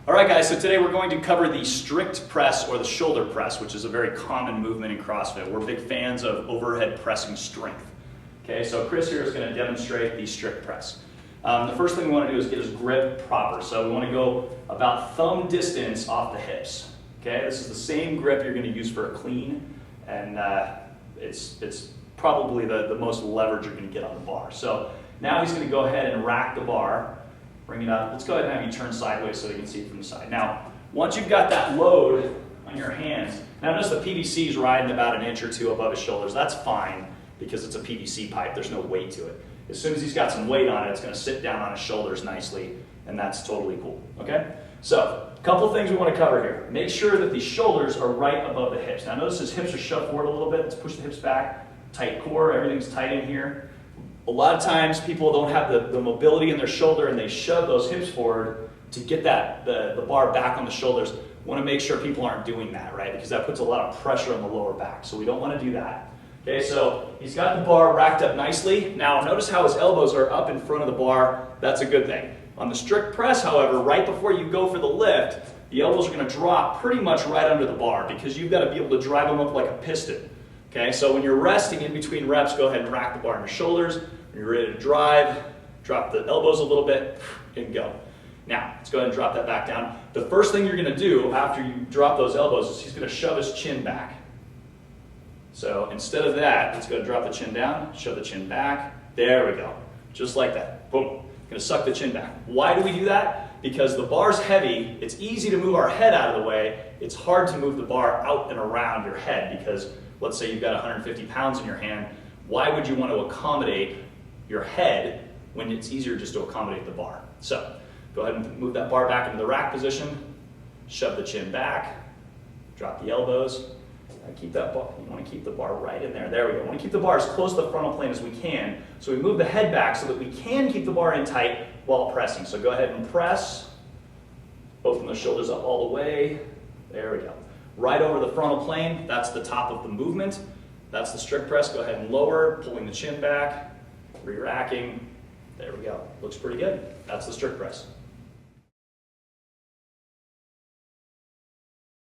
All right, guys, so today we're going to cover the strict press or the shoulder press, which is a very common movement in CrossFit. We're big fans of overhead pressing strength. Okay, so Chris here is going to demonstrate the strict press. The first thing we want to do is get his grip proper. So we want to go about thumb distance off the hips. Okay, this is the same grip you're going to use for a clean, and it's probably the most leverage you're going to get on the bar. So now he's going to go ahead and rack the bar. Bring it up. Let's go ahead and have you turn sideways so you can see it from the side. Now, once you've got that load on your hands, now notice the PVC is riding about an inch or two above his shoulders. That's fine because it's a PVC pipe. There's no weight to it. As soon as he's got some weight on it, it's going to sit down on his shoulders nicely, and that's totally cool. Okay? So, a couple things we want to cover here. Make sure that the shoulders are right above the hips. Now, notice his hips are shoved forward a little bit. Let's push the hips back. Tight core. Everything's tight in here. A lot of times people don't have the mobility in their shoulder and they shove those hips forward to get the bar back on the shoulders. Want to make sure people aren't doing that, right? Because that puts a lot of pressure on the lower back. So we don't want to do that. Okay, so he's got the bar racked up nicely. Now notice how his elbows are up in front of the bar. That's a good thing. On the strict press, however, right before you go for the lift, the elbows are going to drop pretty much right under the bar because you've got to be able to drive them up like a piston. Okay, so when you're resting in between reps, go ahead and rack the bar on your shoulders. When you're ready to drive, drop the elbows a little bit and go. Now, let's go ahead and drop that back down. The first thing you're going to do after you drop those elbows is he's going to shove his chin back. So instead of that, let's go ahead and drop the chin down, shove the chin back. There we go. Just like that. Boom. Going to suck the chin back. Why do we do that? Because the bar's heavy. It's easy to move our head out of the way. It's hard to move the bar out and around your head because let's say you've got 150 pounds in your hand. Why would you want to accommodate your head when it's easier just to accommodate the bar? So go ahead and move that bar back into the rack position, shove the chin back, drop the elbows, and keep that bar. You want to keep the bar right in there. There we go. We want to keep the bar as close to the frontal plane as we can. So we move the head back so that we can keep the bar in tight while pressing. So go ahead and press, open the shoulders up all the way. There we go. Right over the frontal plane, that's the top of the movement. That's the strict press. Go ahead and lower, pulling the chin back, re-racking. There we go. Looks pretty good. That's the strict press.